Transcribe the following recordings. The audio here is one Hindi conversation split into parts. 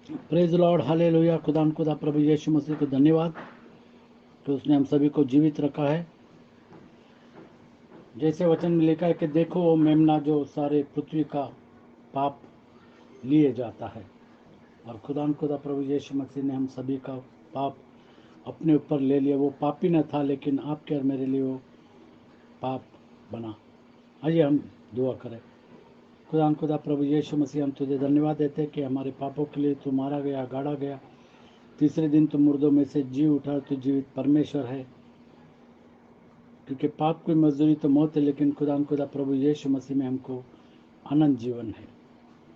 Praise Lord, hallelujah. खुदा प्रभु यीशु मसीह को धन्यवाद कि उसने हम सभी को जीवित रखा है। जैसे वचन में लिखा है कि देखो वो मेमना जो सारे पृथ्वी का पाप लिए जाता है, और खुदा प्रभु यीशु मसीह ने हम सभी का पाप अपने ऊपर ले लिया। वो पापी न था, लेकिन आपके और मेरे लिए वो पाप बना। आइए हम दुआ करें। खुदा प्रभु यीशु मसीह, हम तुझे धन्यवाद देते हैं कि हमारे पापों के लिए तू मारा गया, गाड़ा गया, तीसरे दिन तो मुर्दों में से जी उठा। तो जीवित परमेश्वर है, क्योंकि पाप की मजदूरी तो मौत है, लेकिन खुदा प्रभु यीशु मसीह में हमको अनंत जीवन है,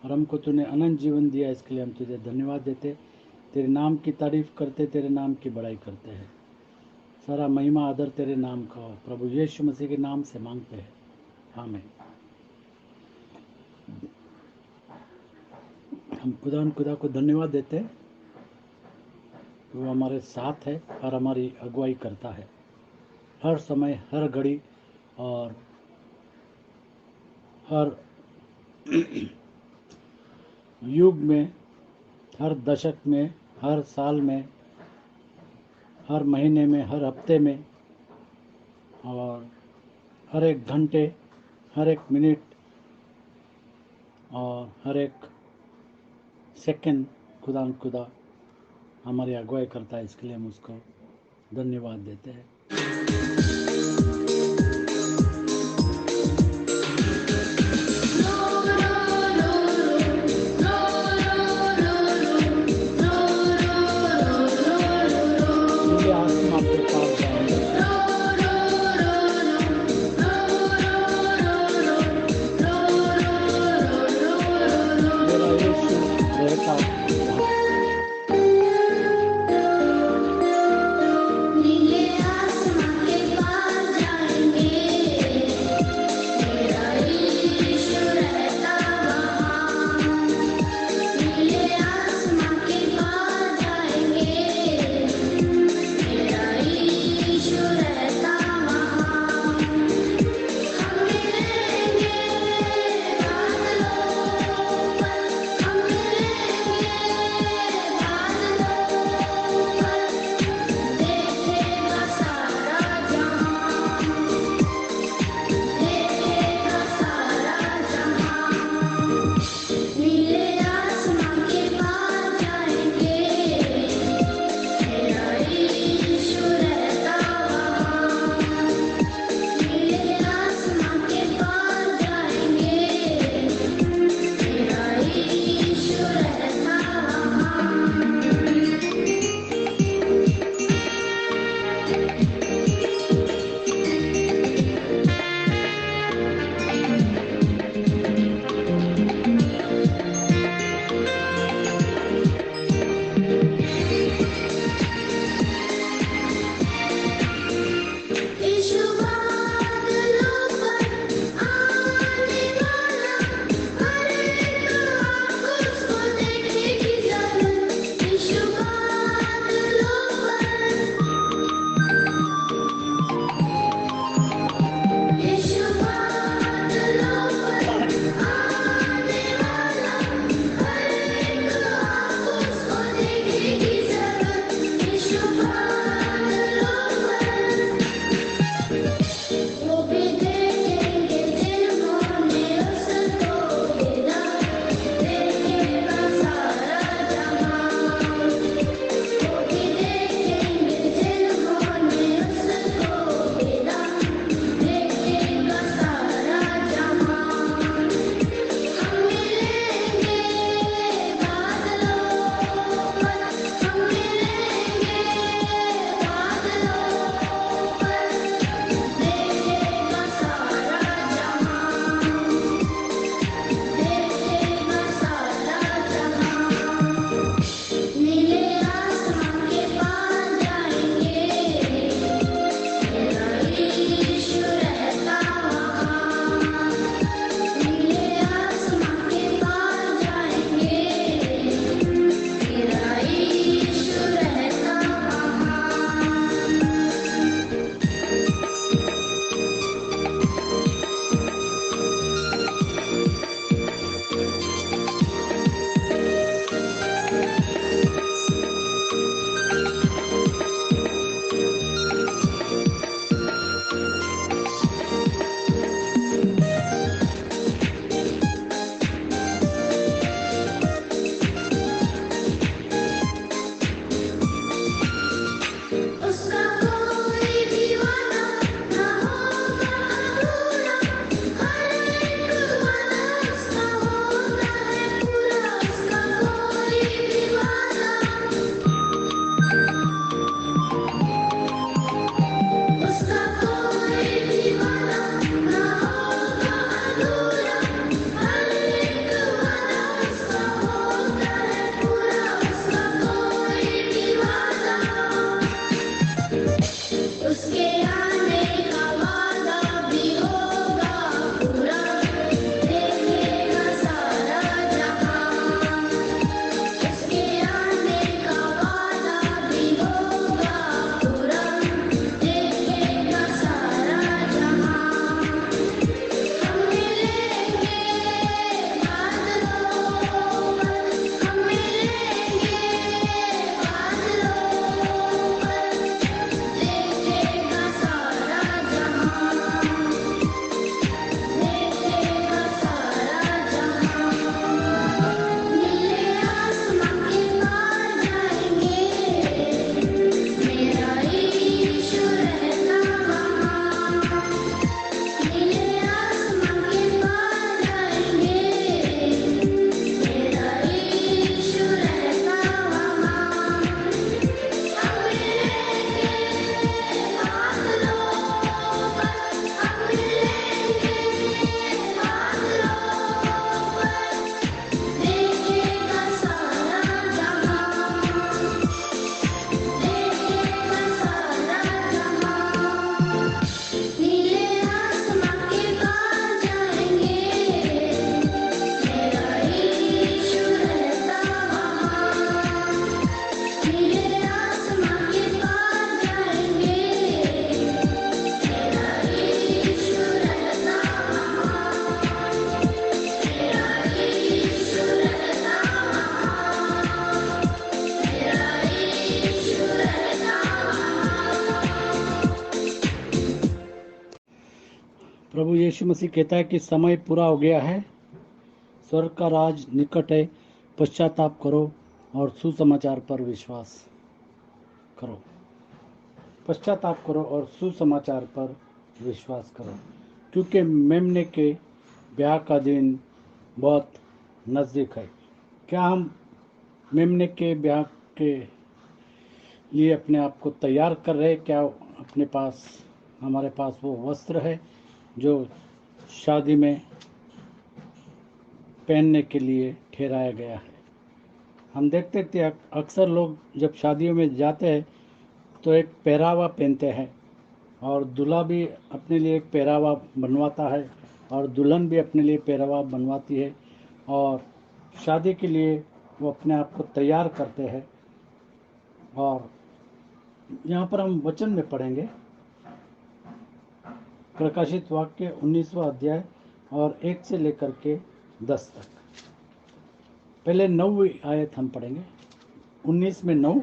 और हमको तूने अनंत जीवन दिया। इसके लिए हम तुझे धन्यवाद देते, तेरे नाम की तारीफ करते, तेरे नाम की बड़ाई करते हैं। सारा महिमा आदर तेरे नाम का हो, प्रभु यीशु मसीह के नाम से मांगते हैं, आमीन। हम खुदा को धन्यवाद देते हैं, वो हमारे साथ है और हमारी अगुवाई करता है हर समय, हर घड़ी, और हर युग में, हर दशक में, हर साल में, हर महीने में, हर हफ्ते में, और हर एक घंटे, हर एक मिनट और हर एक सेकंड खुदा हमारी अगुवाई करता है। इसके लिए हम उसको धन्यवाद देते हैं। मेरे आत्मा के पास जाएंगे, मेरा यीशु रहता है। नीले आसमां के पार जाएंगे, मेरा यीशु रहता वहाँ। नीले आसमां के पार जाएंगे, मेरा यीशु रहता वहाँ। हम मिलेंगे बादलों पर, हम मिलेंगे यीशु मसीह कहता है कि समय पूरा हो गया है, स्वर्ग का राज निकट है, पश्चाताप करो और सुसमाचार पर विश्वास करो। पश्चाताप करो और सुसमाचार पर विश्वास करो, क्योंकि मेमने के ब्याह का दिन बहुत नज़दीक है। क्या हम मेमने के ब्याह के लिए अपने आप को तैयार कर रहे हैं? क्या अपने पास हमारे पास वो वस्त्र है जो शादी में पहनने के लिए ठहराया गया है? हम देखते थे अक्सर लोग जब शादियों में जाते हैं तो एक पहरावा पहनते हैं, और दूल्हा भी अपने लिए एक पहरावा बनवाता है और दुल्हन भी अपने लिए पहरावा बनवाती है, और शादी के लिए वो अपने आप को तैयार करते हैं। और यहाँ पर हम वचन में पढ़ेंगे प्रकाशित वाक्य 19वां अध्याय और 1 से लेकर के 10 तक। पहले 9वीं आयत हम पढ़ेंगे, 19 में 9।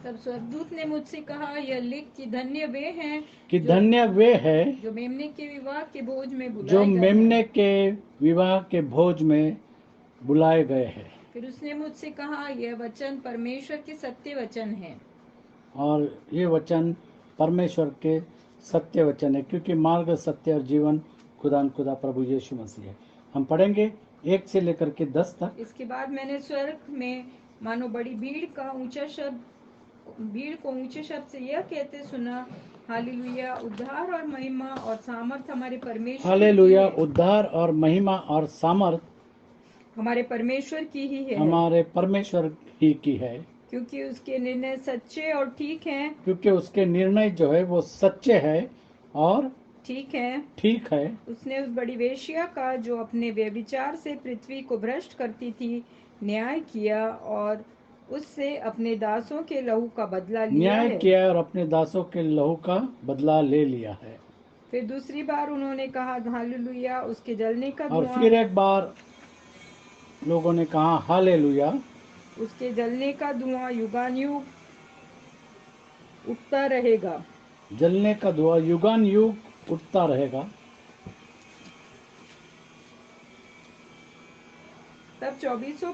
तब स्वर्गदूत ने मुझसे कहा, यह लिख कि धन्य वे हैं कि धन्य वे है जो मेमने के विवाह के भोज में जो बुलाए गए मेमने हैं। के विवाह के भोज में बुलाए गए हैं। फिर उसने मुझसे कहा, यह वचन परमेश्वर के सत्य वचन है। और ये वचन परमेश्वर के सत्य वचन है, क्योंकि मार्ग, सत्य और जीवन खुदा प्रभु यीशु मसीह है। हम पढ़ेंगे 1 से लेकर के 10 तक। इसके बाद मैंने स्वर्ग में मानो बड़ी भीड़ को ऊंचे शब्द से यह कहते सुना, हालेलुया, उद्धार और महिमा और सामर्थ हमारे परमेश्वर की हालेलुया, है। उद्धार और महिमा और सामर्थ हमारे परमेश्वर की ही है, हमारे परमेश्वर ही की है, क्योंकि उसके निर्णय सच्चे और ठीक हैं। क्योंकि उसके निर्णय जो है वो सच्चे है और ठीक है। ठीक है। उसने उस बड़ी वेश्या का जो अपने व्यभिचार से पृथ्वी को भ्रष्ट करती थी न्याय किया, और उससे अपने दासों के लहू का बदला लिया न्याय है। किया और अपने दासों के लहू का बदला ले लिया है। फिर दूसरी बार उन्होंने कहा, हालेलुया, उसके जलने का और धुआं, फिर एक बार लोगों ने कहा हालेलुया, उसके जलने का धुआं युगानुयुग उठता रहेगा। जलने का धुआं युगान युग उठता रहेगा। तब 24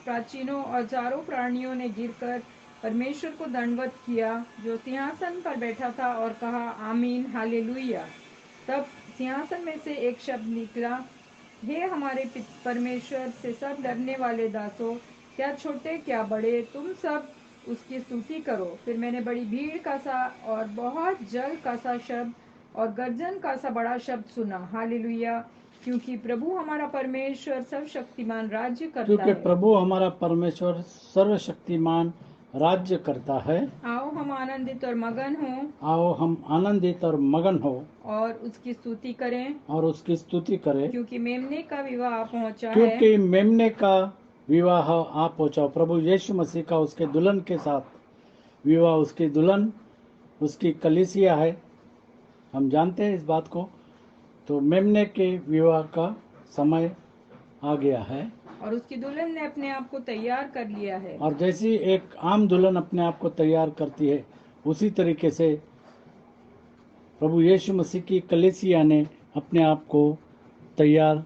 प्राचीनों और चारों प्राणियों ने गिरकर परमेश्वर को दंडवत किया जो सिंहासन पर बैठा था, और कहा, आमीन, हालेलुया। तब सिंहासन में से एक शब्द निकला, हे हमारे परमेश्वर से सब डरने वाले दासों, क्या छोटे क्या बड़े, तुम सब उसकी स्तुति करो। फिर मैंने बड़ी भीड़ का सा और बहुत जल का सा शब्द और गर्जन का सा बड़ा शब्द सुना, हालेलुया, क्योंकि प्रभु हमारा परमेश्वर सर्वशक्तिमान राज्य करता क्योंकि है। प्रभु हमारा परमेश्वर सर्वशक्तिमान राज्य करता है। आओ हम आनंदित और मगन हों आओ हम आनंदित और मगन हो और उसकी स्तुति करें, और उसकी स्तुति करें, क्योंकि मेमने का विवाह पहुंचा है। क्योंकि मेमने का विवाह आ पहुंचा। प्रभु यीशु मसीह का उसके दुल्हन के साथ विवाह, उसकी दुल्हन उसकी कलीसिया है, हम जानते हैं इस बात को। तो मेमने के विवाह का समय आ गया है, और उसकी दुल्हन ने अपने आप को तैयार कर लिया है। और जैसी एक आम दुल्हन अपने आप को तैयार करती है, उसी तरीके से प्रभु यीशु मसीह की कलीसिया ने अपने आप को तैयार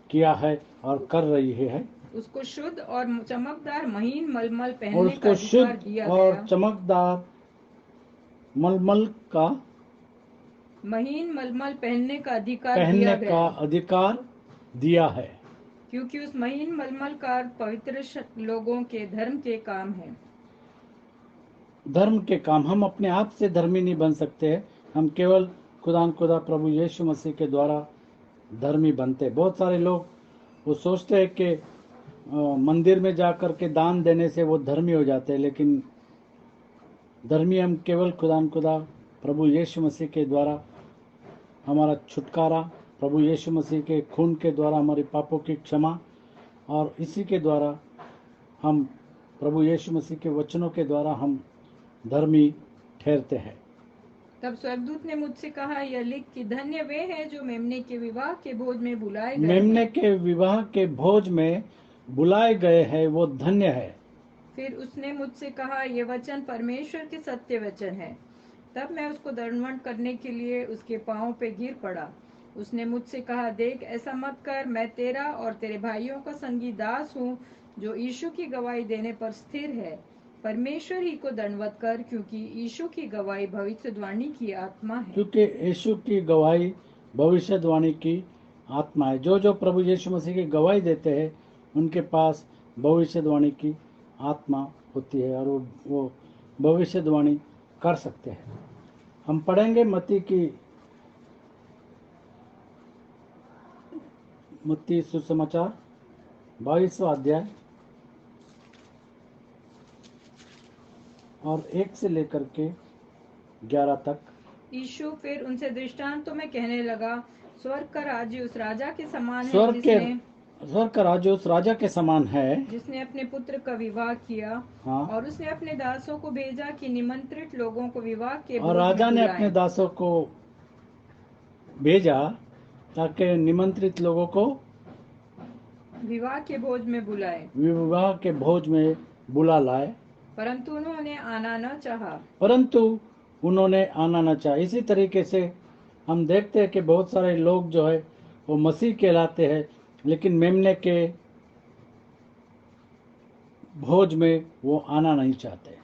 किया है और कर रही है। उसको शुद्ध और चमकदार महीन मलमल और पहनने का उसको अधिकार शुद्ध दिया और गया। चमकदार मलमल का महीन मलमल पहनने का अधिकार दिया पहनने गया, का अधिकार दिया है, क्योंकि उस महीन मलमल का पवित्र लोगों के धर्म के काम है। धर्म के काम। हम अपने आप से धर्मी नहीं बन सकते हैं, हम केवल खुदा प्रभु यीशु मसीह के द्वारा धर्मी बनते। बहुत सारे लोग वो सोचते हैं कि मंदिर में जाकर के दान देने से वो धर्मी हो जाते हैं, लेकिन धर्मी हम केवल खुदा प्रभु यीशु मसीह के द्वारा। हमारा छुटकारा प्रभु यीशु मसीह के खून के द्वारा, हमारे पापों की क्षमा, और इसी के द्वारा हम प्रभु यीशु मसीह के वचनों के द्वारा हम धर्मी ठहरते हैं। तब स्वर्गदूत ने मुझसे कहा, यह लिख कि धन्य वे हैं जो मेमने के विवाह के भोज में बुलाए गए मेमने हैं। के विवाह के भोज में बुलाए गए हैं, वो धन्य है। फिर उसने मुझसे कहा, यह वचन परमेश्वर के सत्य वचन है। तब मैं उसको दंडवत करने के लिए उसके पांव पे गिर पड़ा। उसने मुझसे कहा, देख ऐसा मत कर, मैं तेरा और तेरे भाइयों का संगी दास हूँ जो यीशु की गवाही देने पर स्थिर है। परमेश्वर ही को दंडवत कर, क्योंकि यीशु की गवाही भविष्यवाणी की आत्मा है। क्योंकि यीशु की गवाही भविष्यवाणी की आत्मा है। जो जो प्रभु यीशु मसीह की गवाही देते हैं उनके पास भविष्यवाणी की आत्मा होती है और वो भविष्यवाणी कर सकते हैं। हम पढ़ेंगे मत्ती सुसमाचार 22वां अध्याय और 1 से लेकर के 11 तक। यीशु फिर उनसे दृष्टांतों में कहने लगा, स्वर्ग का राज्य उस राजा के समान है स्वर्ग का राज्य उस राजा के समान है जिसने अपने पुत्र का विवाह किया। हाँ। और उसने अपने दासों को भेजा कि निमंत्रित लोगों को विवाह के और भोज राजा में ने बुलाएं। अपने दासों को भेजा ताकि निमंत्रित लोगों को विवाह के भोज में बुलाए, विवाह के भोज में बुला लाए, परंतु उन्होंने आना न चाहा। परंतु उन्होंने आना न चाहा। इसी तरीके से हम देखते हैं कि बहुत सारे लोग जो है वो मसीह कहलाते हैं, लेकिन मेमने के भोज में वो आना नहीं चाहते।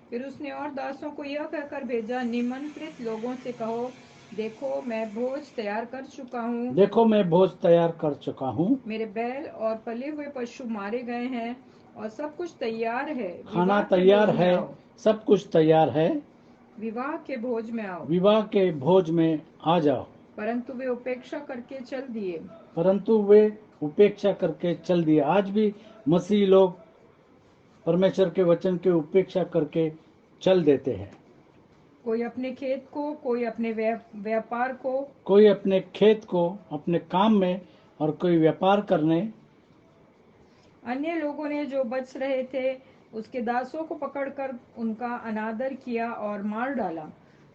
फिर उसने और दासों को यह कहकर भेजा, निमंत्रित लोगों से कहो, देखो मैं भोज तैयार कर चुका हूँ। देखो मैं भोज तैयार कर चुका हूँ, मेरे बैल और पले हुए पशु मारे गए हैं और सब कुछ तैयार है। खाना विवाह के तैयार भोज में है, आओ। सब कुछ तैयार है, विवाह के भोज में आओ। विवाह के भोज में आ जाओ। परंतु वे उपेक्षा करके चल दिए। परंतु वे उपेक्षा करके चल दिए। आज भी मसीह लोग परमेश्वर के वचन की उपेक्षा करके चल देते हैं। कोई अपने खेत को, कोई अपने व्यापार को, कोई अपने खेत को, अपने काम में, और कोई व्यापार करने। अन्य लोगों ने जो बच रहे थे उसके दासों को पकड़कर उनका अनादर किया और मार डाला।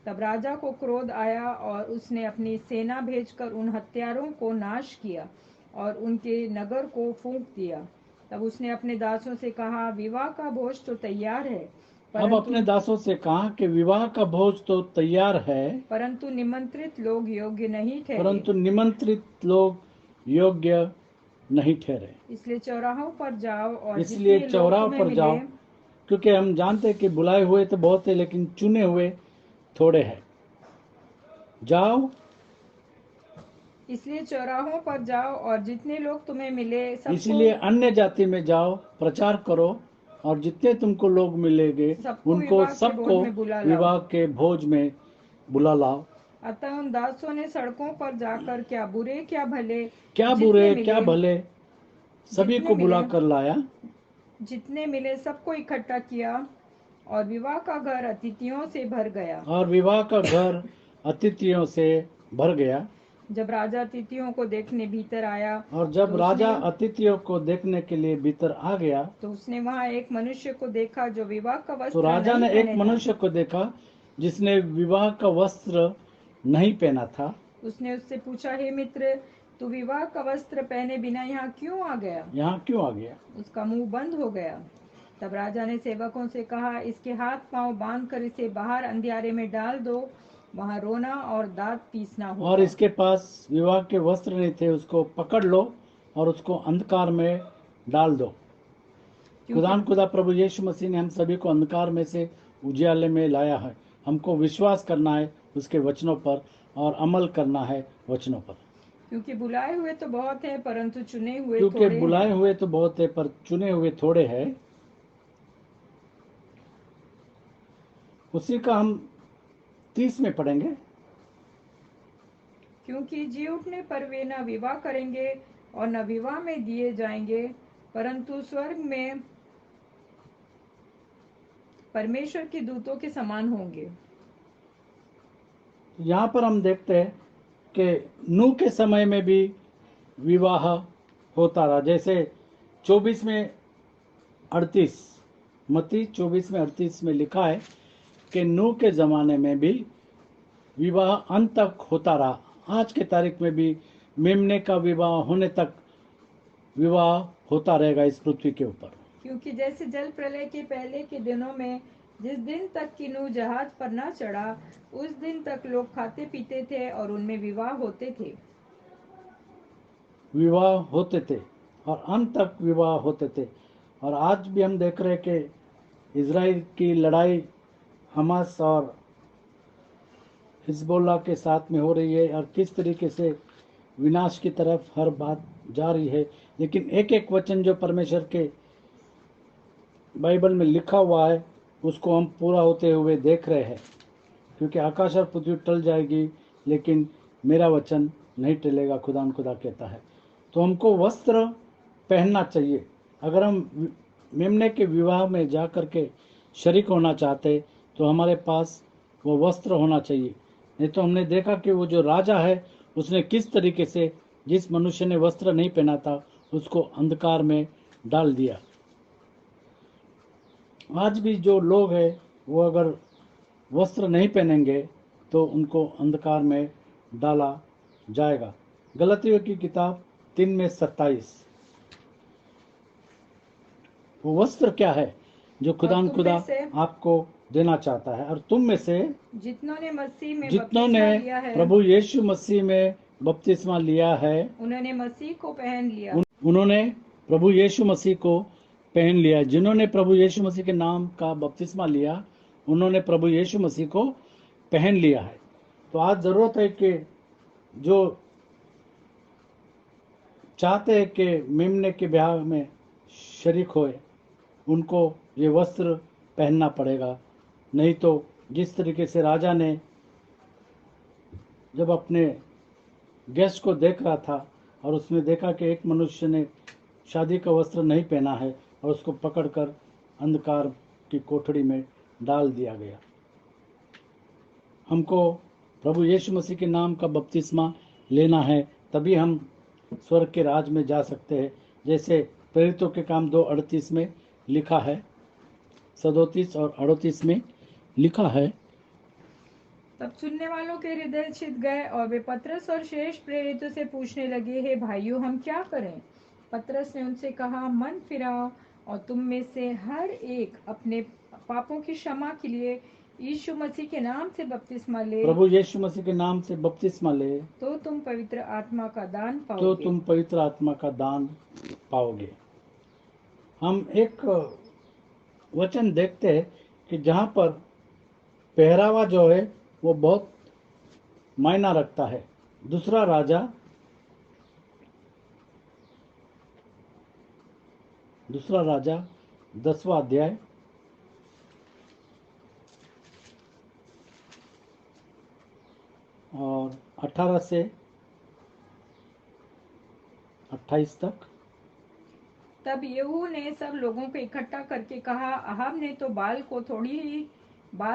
तब राजा को क्रोध आया और उसने अपनी सेना भेजकर उन हत्यारों को नाश किया और उनके नगर को फूंक दिया। तब उसने अपने दासों से कहा, विवाह का भोज तो तैयार है, अब अपने दासों से कहा कि विवाह का भोज तो तैयार है, परंतु निमंत्रित लोग योग्य नहीं ठहरे। परंतु निमंत्रित लोग योग्य नहीं ठहरे। इसलिए चौराहों पर जाओ और इसलिए जितने लोग चौराहों तुम्हें पर जाओ, मिले, क्योंकि हम जानते हैं कि बुलाए हुए तो बहुत है लेकिन चुने हुए थोड़े हैं। जाओ, इसलिए चौराहों पर जाओ और जितने लोग तुम्हें मिले इसलिए अन्य जाति में जाओ, प्रचार करो, और जितने तुमको लोग मिलेंगे उनको सबको विवाह के भोज में बुला लाओ। अतः उन दासों ने सड़कों पर जाकर क्या बुरे क्या भले, क्या जितने बुरे मिले- क्या भले सभी जितने को बुला मिले- कर लाया, जितने मिले सबको इकट्ठा किया और विवाह का घर अतिथियों से भर गया। और विवाह का घर अतिथियों से भर गया। जब राजा अतिथियों को देखने भीतर आया, और जब तो राजा उसने- अतिथियों को देखने के लिए भीतर आ गया, तो उसने वहां एक मनुष्य को देखा जो विवाह का वस्त्र तो राजा नहीं ने एक पहने था। मनुष्य को देखा जिसने विवाह का वस्त्र नहीं पहना था। उसने उससे पूछा, हे मित्र, तू विवाह का वस्त्र पहने बिना यहाँ क्यों आ गया? यहाँ क्यों आ गया? उसका मुंह बंद हो गया। तब राजा ने सेवकों से कहा, इसके हाथ पांव बांधकर इसे बाहर अंधियारे में डाल दो, वहां रोना और दांत पीसना होगा। और इसके पास विवाह के वस्त्र नहीं थे, उसको पकड़ लो और उसको अंधकार में डाल दो। खुदा प्रभु यीशु मसीह ने हम सभी को अंधकार में से उजियाले में लाया है। हमको विश्वास करना है उसके वचनों पर और अमल करना है वचनों पर। क्योंकि बुलाए हुए तो बहुत हैं, परंतु चुने हुए क्योंकि थोड़े बुलाए हैं। हुए तो बहुत है पर चुने हुए थोड़े हैं। उसी का हम 30 में पढ़ेंगे। क्योंकि जी उठने पर वे न विवाह करेंगे और न विवाह में दिए जाएंगे, परंतु स्वर्ग में परमेश्वर के दूतों के समान होंगे। यहाँ पर हम देखते हैं कि नूह के समय में भी विवाह होता रहा। जैसे 24 में 38, मत्ती 24 में 38 में लिखा है कि नूह के ज़माने में भी विवाह अंत तक होता रहा। आज के तारीख में भी मेमने का विवाह होने तक विवाह होता रहेगा इस पृथ्वी के ऊपर। क्योंकि जैसे जल प्रलय के पहले के दिनों में जिस दिन तक कि नूह जहाज पर न चढ़ा, उस दिन तक लोग खाते पीते थे और उनमें विवाह होते थे। विवाह होते थे और अंत तक विवाह होते थे। और आज भी हम देख रहे हैं कि इजराइल की लड़ाई हमास और हिजबुल्लाह के साथ में हो रही है और किस तरीके से विनाश की तरफ हर बात जा रही है। लेकिन एक एक वचन जो परमेश्वर के बाइबल में लिखा हुआ है उसको हम पूरा होते हुए देख रहे हैं, क्योंकि आकाश और पृथ्वी टल जाएगी लेकिन मेरा वचन नहीं टलेगा, खुदा कहता है। तो हमको वस्त्र पहनना चाहिए। अगर हम मेमने के विवाह में जा कर के शरीक होना चाहते तो हमारे पास वो वस्त्र होना चाहिए। नहीं तो हमने देखा कि वो जो राजा है उसने किस तरीके से जिस मनुष्य ने वस्त्र नहीं पहना था उसको अंधकार में डाल दिया। आज भी जो लोग हैं वो अगर वस्त्र नहीं पहनेंगे तो उनको अंधकार में डाला जाएगा। गलतियों की किताब 3:27। वो वस्त्र क्या है जो खुदा आपको देना चाहता है? और तुम में से जितनों ने मसीह में जितनों ने बपतिस्मा लिया है, प्रभु यीशु मसीह में बपतिस्मा लिया है उन्होंने मसीह को पहन लिया। उन्होंने प्रभु यीशु मसीह को पहन लिया। जिन्होंने प्रभु यीशु मसीह के नाम का बपतिस्मा लिया उन्होंने प्रभु यीशु मसीह को पहन लिया है। तो आज जरूरत है कि जो चाहते हैं कि मेमने के ब्याह में शरीक होए उनको ये वस्त्र पहनना पड़ेगा। नहीं तो जिस तरीके से राजा ने जब अपने गेस्ट को देख रहा था और उसने देखा कि एक मनुष्य ने शादी का वस्त्र नहीं पहना है और उसको पकड़कर अंधकार की कोठरी में डाल दिया गया। हमको प्रभु यीशु मसीह के नाम का बपतिस्मा लेना है, तभी हम स्वर्ग के राज में जा सकते हैं। जैसे प्रेरितों के काम 2:38 में लिखा है, 37 और 38 में लिखा है। तब सुनने वालों के हृदय छिद गए और वे पतरस और शेष प्रेरितों से पूछने लगे, हे भाइयों, हम क्या करें? पतरस ने उनसे कहा, मन फिराओ और तुम में से हर एक अपने पापों की क्षमा के लिए यीशु मसीह के नाम से बपतिस्मा ले, प्रभु यीशु मसीह के नाम से बपतिस्मा ले तो तुम पवित्र आत्मा का दान तो पाओगे। तुम पवित्र आत्मा का दान पाओगे। हम एक वचन देखते हैं कि जहाँ पर पहरावा जो है वो बहुत मायना रखता है। दूसरा राजा 10वां अध्याय और 18 से 28 तक। तब यहू ने सब लोगों को इकट्ठा करके कहा, अहाब ने तो बाल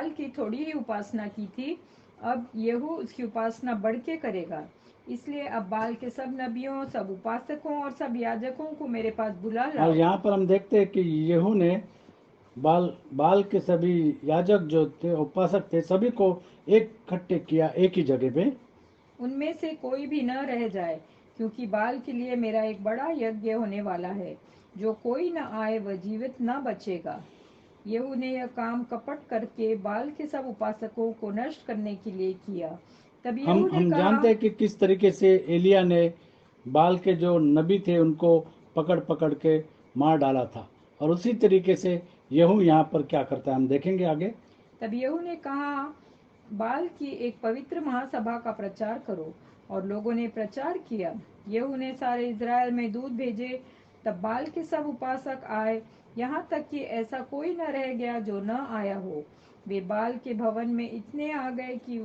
की थोड़ी ही उपासना की थी, अब यहू उसकी उपासना बढ़ के करेगा। इसलिए अब बाल के सब नबियों, सब उपासकों और सब याजकों को मेरे पास बुला और लाओ। यहाँ पर हम देखते हैं कि यहू ने बाल के सभी याजक जो थे, उपासक थे, सभी को इकट्ठे किया एक ही जगह पे। उनमें से कोई भी न रह जाए, क्योंकि बाल के लिए मेरा एक बड़ा यज्ञ होने वाला है। जो कोई न आए वह जीवित न बचेगा। यहू ने यह काम कपट करके बाल के सब उपासकों को नष्ट करने के लिए किया। तब यहू ने हम कहा, जानते हैं कि किस तरीके से एलिया ने बाल के जो नबी थे उनको पकड़ पकड़ के मार डाला था, और उसी तरीके से यहू यहाँ पर क्या करता है हम देखेंगे आगे। तब यहू ने कहा, बाल की एक पवित्र महासभा का प्रचार करो। और लोगों ने प्रचार किया। यहू ने सारे इज़राइल में दूत भेजे। तब बाल के सब उपासक आए, यहाँ तक कि ऐसा कोई न रह गया जो न आया हो। वे बाल के भवन में इतने आ गए कि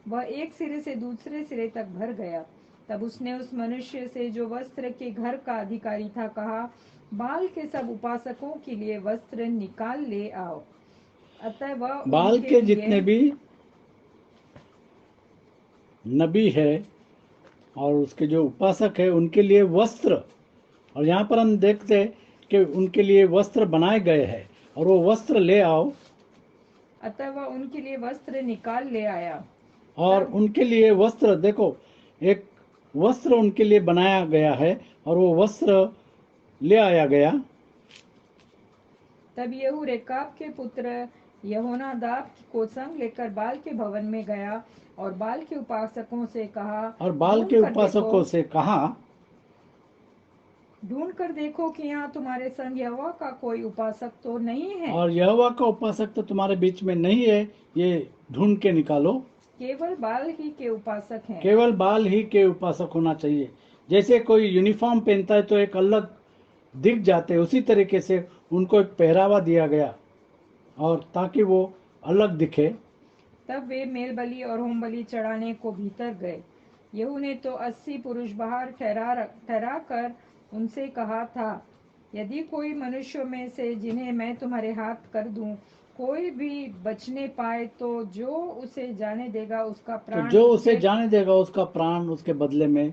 वह एक सिरे से दूसरे सिरे तक भर गया। तब उसने उस मनुष्य से जो वस्त्र के घर का अधिकारी था कहा, बाल के सब उपासकों के लिए वस्त्र निकाल ले आओ। अतः वह बाल उनके के लिए जितने भी नबी है और उसके जो उपासक है उनके लिए वस्त्र, और यहाँ पर हम देखते हैं कि उनके लिए वस्त्र बनाए गए हैं और वो वस्त्र ले आओ। अतः वह उनके लिए वस्त्र निकाल ले आया। और उनके लिए वस्त्र, देखो, एक वस्त्र उनके लिए बनाया गया है और वो वस्त्र ले आया गया। तब यहू रेकाब के पुत्र यहोनादाब को संग लेकर बाल के भवन में गया और बाल के उपासकों से कहा, और बाल ढूंढ के कर उपासकों देखो- से कहा, ढूंढ कर देखो कि यहाँ तुम्हारे संग यहोवा का कोई उपासक तो नहीं है। और यहोवा का उपासक तो तुम्हारे बीच में नहीं है, ये ढूंढ के निकालो। केवल बाल ही के उपासक हैं। केवल बाल ही के उपासक होना चाहिए। जैसे कोई यूनिफॉर्म पहनता है तो एक अलग दिख जाते हैं, उसी तरीके से उनको एक पहरावा दिया गया और ताकि वो अलग दिखे। तब वे मेल बलि और होम बलि चढ़ाने को भीतर गए। यहू ने तो 80 पुरुष बाहर ठहरा कर उनसे कहा था, यदि कोई मनुष्यों में से जिन्हें मैं तुम्हारे हाथ कर दूं कोई भी बचने पाए तो जो उसे जाने देगा उसका तो प्राण जो उसे उसके-" जाने देगा उसका प्राण उसके बदले में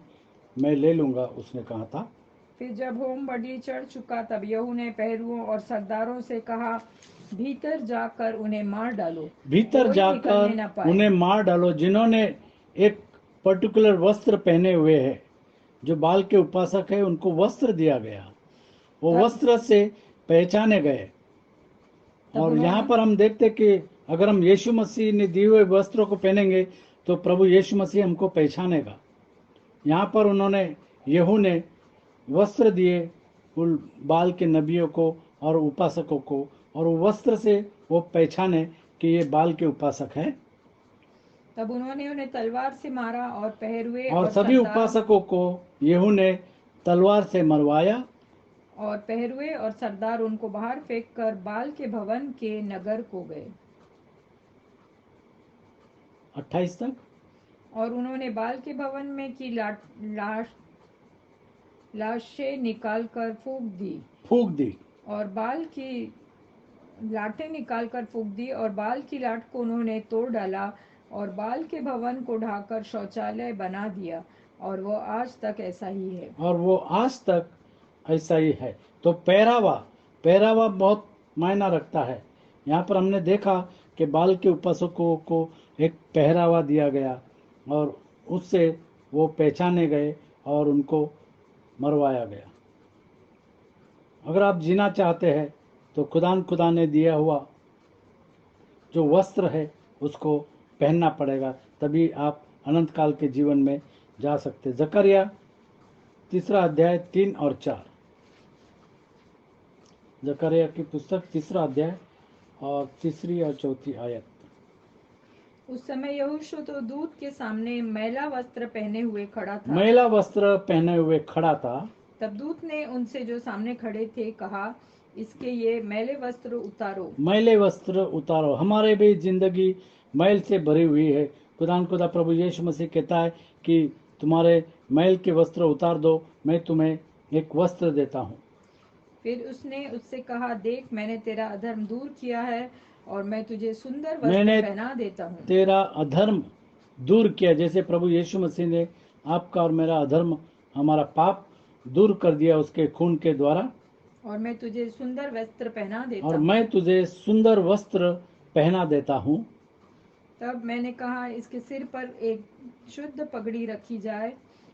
मैं ले लूंगा, उसने कहा था। फिर जब होम बलि चढ़ चुका तब यहू ने पहरुओं और सरदारों से कहा, भीतर जाकर उन्हें मार डालो, भीतर कोई निकलने न जाकर पाए। उन्हें मार डालो, जिन्होंने एक पर्टिकुलर वस्त्र पहने हुए हैं। जो बाल के उपासक है उनको वस्त्र दिया गया, वो तब- वस्त्र से पहचाने गए। तब और यहाँ उन्होंने- पर हम देखते कि अगर हम यीशु मसीह ने दिए हुए वस्त्रों को पहनेंगे तो प्रभु यीशु मसीह हमको पहचानेगा। यहाँ पर उन्होंने, यहू ने वस्त्र दिए उन बाल के नबियों को और उपासकों को, और वो वस्त्र से वो पहचाने कि ये बाल के उपासक हैं। तब उन्होंने उन्हें तलवार से मारा और पहरुए और और सभी सरदारों उपासकों को यहू ने तलवार से मरवाया। और सरदार उनको बाहर फेंक कर बाल के भवन के नगर को गए। 28 तक। और उन्होंने बाल के भवन में की लाशें निकाल कर फूंक दी। और बाल की लाटें निकाल कर फूंक दी और बाल की लाट को उन्होंने तोड़ डाला और बाल के भवन को ढाकर शौचालय बना दिया, और वो आज तक ऐसा ही है। और वो आज तक ऐसा ही है। तो पहरावा बहुत मायना रखता है। यहाँ पर हमने देखा कि बाल के उपासकों को एक पहरावा दिया गया और उससे वो पहचाने गए और उनको मरवाया गया। अगर आप जीना चाहते हैं तो खुदा ने दिया हुआ जो वस्त्र है उसको पहनना पड़ेगा, तभी आप अनंत काल के जीवन में जा सकते। जकरिया 3 अध्याय 3 और 4। जकरिया की पुस्तक 3 अध्याय और 3 और 4 आयत। उस समय यहोशू तो दूत के सामने मैला वस्त्र पहने हुए खड़ा था। मैला वस्त्र पहने हुए खड़ा था। तब दूत ने उनसे जो सामने खड़े थे कहा, इसके ये मैले वस्त्र उतारो। मैले वस्त्र उतारो। हमारे भी जिंदगी मैल से भरी हुई है। खुदा प्रभु यीशु मसीह कहता है कि तुम्हारे मैल के वस्त्र उतार दो, मैं तुम्हें एक वस्त्र देता हूँ। फिर उसने उससे कहा, देख मैंने तेरा अधर्म दूर किया है और मैं तुझे सुंदर वस्त्र मैंने पहना देता हूँ। तेरा अधर्म दूर किया। जैसे प्रभु यीशु मसीह ने आपका और मेरा अधर्म, हमारा पाप दूर कर दिया उसके खून के द्वारा, और मैं तुझे सुंदर वस्त्र पहना देता और हूँ। मैं तुझे सुंदर वस्त्र पहना देता हूँ। तब मैंने कहा, इसके सिर पर एक शुद्ध पगड़ी रखी जाए।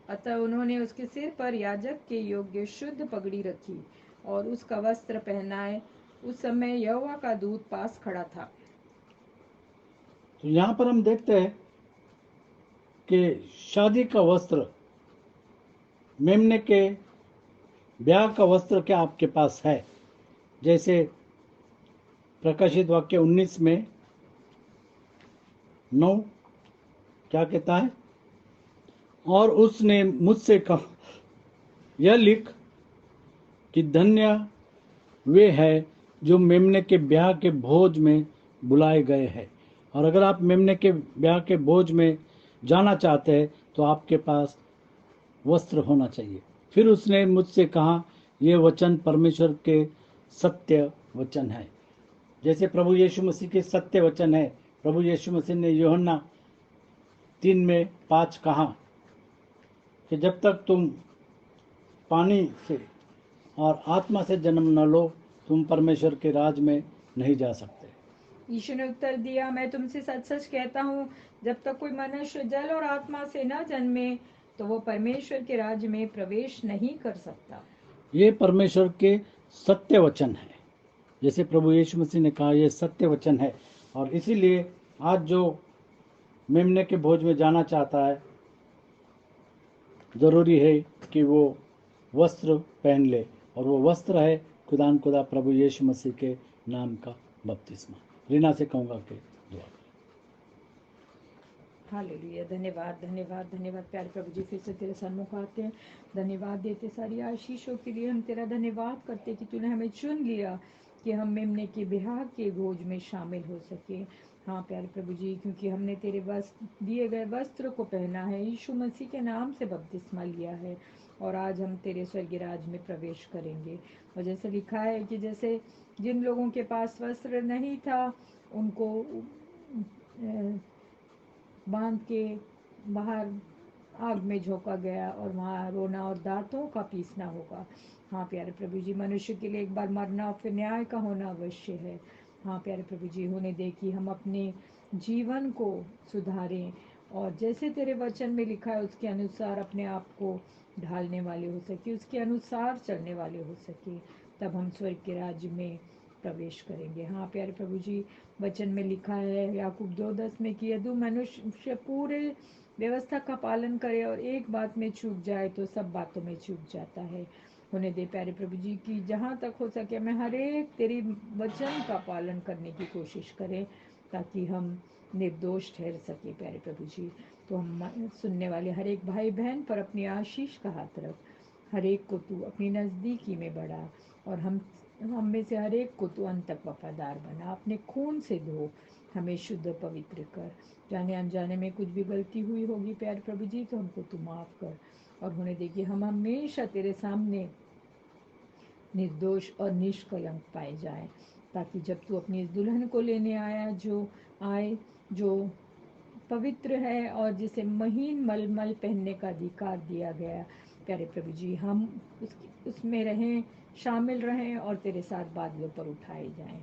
अतः उन्होंने उसके सिर पर याजक के योग्य शुद्ध पगड़ी रखी और उसका वस्त्र पहनाए। उस समय यहोवा का दूत पास खड़ा था। तो यहाँ पर हम देखते हैं कि शादी का वस्त्र, मेमने के ब्याह का वस्त्र क्या आपके पास है? जैसे प्रकाशित वाक्य 19 में 9 क्या कहता है? और उसने मुझसे कहा, यह लिख कि धन्य वे हैं जो मेमने के ब्याह के भोज में बुलाए गए हैं। और अगर आप मेमने के ब्याह के भोज में जाना चाहते हैं तो आपके पास वस्त्र होना चाहिए। फिर उसने मुझसे कहा, ये वचन परमेश्वर के सत्य वचन है। जैसे प्रभु यीशु मसीह के सत्य वचन है। प्रभु यीशु मसीह ने यूहन्ना 3:5 कहा कि जब तक तुम पानी से और आत्मा से जन्म न लो तुम परमेश्वर के राज में नहीं जा सकते। यीशु ने उत्तर दिया, मैं तुमसे सच सच कहता हूँ, जब तक कोई मनुष्य जल और आत्मा से न जन्मे तो वो परमेश्वर के राज्य में प्रवेश नहीं कर सकता। ये परमेश्वर के सत्य वचन है। जैसे प्रभु यीशु मसीह ने कहा, ये सत्य वचन है। और इसीलिए आज जो मेमने के भोज में जाना चाहता है, ज़रूरी है कि वो वस्त्र पहन ले, और वो वस्त्र है खुदा प्रभु यीशु मसीह के नाम का बपतिस्मा। रीना से कहूँगा कि दुआ करें। हालेलुया। धन्यवाद धन्यवाद धन्यवाद प्यारे प्रभु जी, फिर से तेरे सन्मुख आते हैं, धन्यवाद देते सारी आशीषों के लिए। हम तेरा धन्यवाद करते कि तूने हमें चुन लिया कि हम मेमने के बिहार के भोज में शामिल हो सके। हाँ प्यारे प्रभु जी, क्योंकि हमने तेरे दिए गए वस्त्र को पहना है, यीशु मसीह के नाम से बपतिस्मा लिया है, और आज हम तेरे स्वर्गीय राज में प्रवेश करेंगे। और जैसे लिखा है कि जैसे जिन लोगों के पास वस्त्र नहीं था उनको बांध के बाहर आग में झोंका गया, और वहाँ रोना और दांतों का पीसना होगा। हाँ प्यारे प्रभु जी, मनुष्य के लिए एक बार मरना और फिर न्याय का होना अवश्य है। हाँ प्यारे प्रभु जी, होने दे कि हम अपने जीवन को सुधारें, और जैसे तेरे वचन में लिखा है उसके अनुसार अपने आप को ढालने वाले हो सके, उसके अनुसार चलने वाले हो सके, तब हम स्वर्ग के राज्य में प्रवेश करेंगे। हाँ प्यारे प्रभु जी, वचन में लिखा है याकूब 2:10 में कि यदि मनुष्य पूरे व्यवस्था का पालन करे और एक बात में चूक जाए तो सब बातों में चूक जाता है। होने दे प्यारे प्रभु जी कि जहाँ तक हो सके मैं हर एक तेरी वचन का पालन करने की कोशिश करें, ताकि हम निर्दोष ठहर सके प्यारे प्रभु जी। तो हम सुनने वाले हर एक भाई बहन पर अपनी आशीष का हाथ रख, हर एक को तू अपनी नज़दीकी में बढ़ा, और हम में से हर एक को तू अंत तक वफादार बना, अपने खून से धो, हमें शुद्ध पवित्र कर। जाने अनजाने में कुछ भी गलती हुई होगी प्यारे प्रभु जी तो हमको तू माफ़ कर, और होने दे कि हम हमेशा तेरे सामने निर्दोष और निष्कलंक पाए जाए, ताकि जब तू अपनी इस दुल्हन को लेने आए जो पवित्र है और जिसे महीन मलमल पहनने का अधिकार दिया गया, प्यारे प्रभु जी हम उसमें रहें, शामिल रहें, और तेरे साथ बादलों पर उठाए जाएं।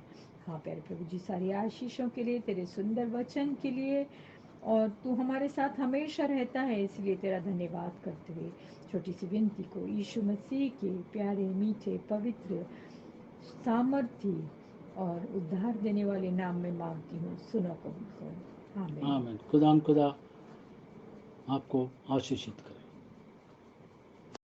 हाँ प्यारे प्रभु जी, सारी आशीषों के लिए, तेरे सुंदर वचन के लिए, और तू हमारे साथ हमेशा रहता है, इसलिए तेरा धन्यवाद करते हुए छोटी सी विनती को यीशु मसीह के प्यारे मीठे पवित्र सामर्थी और उद्धार देने वाले नाम में मांगती हूँ, सुनो कबूल करो। आमीन। आमीन। खुदा आपको आशीषित करे।